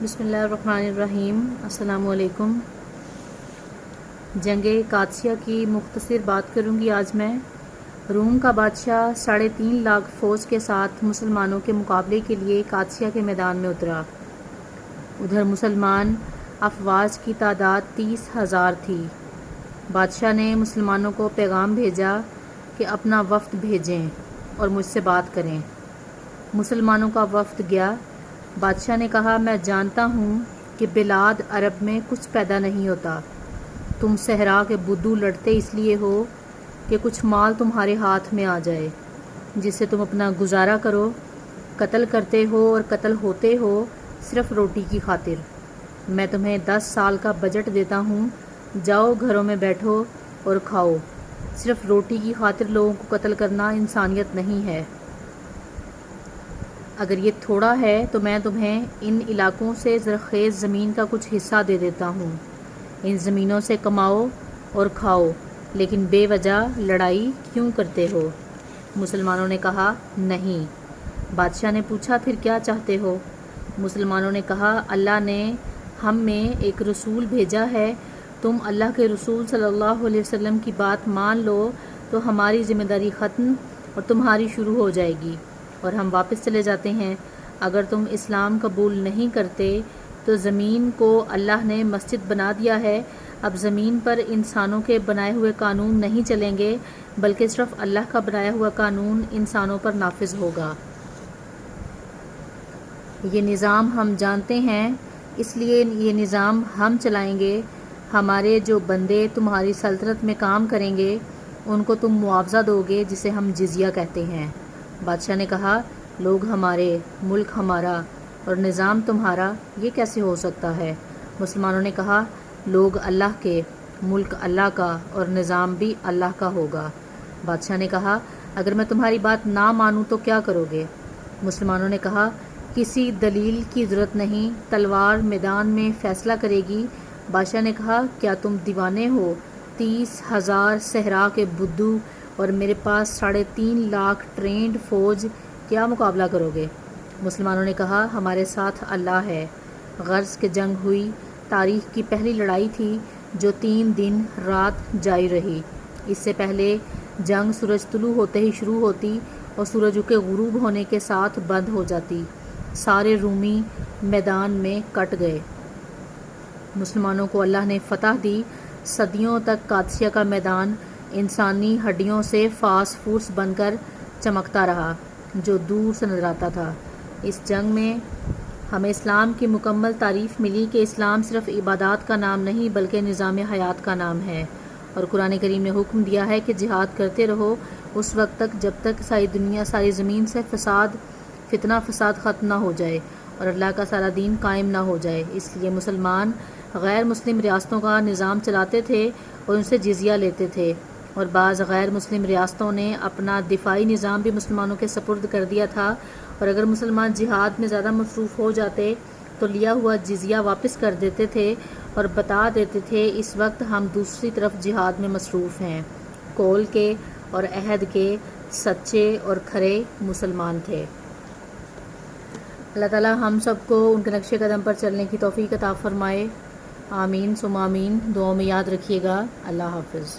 بسم اللہ الرحمن الرحیم۔ السلام علیکم۔ جنگ قادسیہ کی مختصر بات کروں گی آج میں۔ روم کا بادشاہ 3.5 لاکھ فوج کے ساتھ مسلمانوں کے مقابلے کے لیے قادسیہ کے میدان میں اترا۔ ادھر مسلمان افواج کی تعداد 30,000 تھی۔ بادشاہ نے مسلمانوں کو پیغام بھیجا کہ اپنا وفد بھیجیں اور مجھ سے بات کریں۔ مسلمانوں کا وفد گیا۔ بادشاہ نے کہا، میں جانتا ہوں کہ بلاد عرب میں کچھ پیدا نہیں ہوتا۔ تم صحرا کے بدو لڑتے اس لیے ہو کہ کچھ مال تمہارے ہاتھ میں آ جائے جس سے تم اپنا گزارا کرو۔ قتل کرتے ہو اور قتل ہوتے ہو صرف روٹی کی خاطر۔ میں تمہیں 10 سال کا بجٹ دیتا ہوں، جاؤ گھروں میں بیٹھو اور کھاؤ۔ صرف روٹی کی خاطر لوگوں کو قتل کرنا انسانیت نہیں ہے۔ اگر یہ تھوڑا ہے تو میں تمہیں ان علاقوں سے زرخیز زمین کا کچھ حصہ دے دیتا ہوں۔ ان زمینوں سے کماؤ اور کھاؤ، لیکن بے وجہ لڑائی کیوں کرتے ہو؟ مسلمانوں نے کہا، نہیں۔ بادشاہ نے پوچھا، پھر کیا چاہتے ہو؟ مسلمانوں نے کہا، اللہ نے ہم میں ایک رسول بھیجا ہے، تم اللہ کے رسول صلی اللہ علیہ وسلم کی بات مان لو تو ہماری ذمہ داری ختم اور تمہاری شروع ہو جائے گی اور ہم واپس چلے جاتے ہیں۔ اگر تم اسلام قبول نہیں کرتے تو زمین کو اللہ نے مسجد بنا دیا ہے، اب زمین پر انسانوں کے بنائے ہوئے قانون نہیں چلیں گے بلکہ صرف اللہ کا بنایا ہوا قانون انسانوں پر نافذ ہوگا۔ یہ نظام ہم جانتے ہیں، اس لیے یہ نظام ہم چلائیں گے۔ ہمارے جو بندے تمہاری سلطنت میں کام کریں گے ان کو تم معاوضہ دو گے جسے ہم جزیہ کہتے ہیں۔ بادشاہ نے کہا، لوگ ہمارے، ملک ہمارا اور نظام تمہارا، یہ کیسے ہو سکتا ہے؟ مسلمانوں نے کہا، لوگ اللہ کے، ملک اللہ کا اور نظام بھی اللہ کا ہوگا۔ بادشاہ نے کہا، اگر میں تمہاری بات نہ مانوں تو کیا کرو گے؟ مسلمانوں نے کہا، کسی دلیل کی ضرورت نہیں، تلوار میدان میں فیصلہ کرے گی۔ بادشاہ نے کہا، کیا تم دیوانے ہو؟ 30,000 صحرا کے بدو اور میرے پاس 3.5 لاکھ ٹرینڈ فوج، کیا مقابلہ کرو گے؟ مسلمانوں نے کہا، ہمارے ساتھ اللہ ہے۔ غرض کہ جنگ ہوئی۔ تاریخ کی پہلی لڑائی تھی جو 3 دن رات جاری رہی۔ اس سے پہلے جنگ سورج طلوع ہوتے ہی شروع ہوتی اور سورج کے غروب ہونے کے ساتھ بند ہو جاتی۔ سارے رومی میدان میں کٹ گئے۔ مسلمانوں کو اللہ نے فتح دی۔ صدیوں تک قادسیہ کا میدان انسانی ہڈیوں سے فاسفورس بن کر چمکتا رہا جو دور سے نظر آتا تھا۔ اس جنگ میں ہمیں اسلام کی مکمل تعریف ملی کہ اسلام صرف عبادات کا نام نہیں بلکہ نظام حیات کا نام ہے، اور قرآن کریم نے حکم دیا ہے کہ جہاد کرتے رہو اس وقت تک جب تک ساری دنیا، ساری زمین سے فتنہ فساد ختم نہ ہو جائے اور اللہ کا سارا دین قائم نہ ہو جائے۔ اس لیے مسلمان غیر مسلم ریاستوں کا نظام چلاتے تھے اور ان سے جزیہ لیتے تھے، اور بعض غیر مسلم ریاستوں نے اپنا دفاعی نظام بھی مسلمانوں کے سپرد کر دیا تھا، اور اگر مسلمان جہاد میں زیادہ مصروف ہو جاتے تو لیا ہوا جزیہ واپس کر دیتے تھے اور بتا دیتے تھے اس وقت ہم دوسری طرف جہاد میں مصروف ہیں۔ قول کے اور عہد کے سچے اور کھرے مسلمان تھے۔ اللہ تعالی ہم سب کو ان کے نقش قدم پر چلنے کی توفیق عطا فرمائے۔ آمین ثم آمین۔ دعاؤں میں یاد رکھیے گا۔ اللہ حافظ۔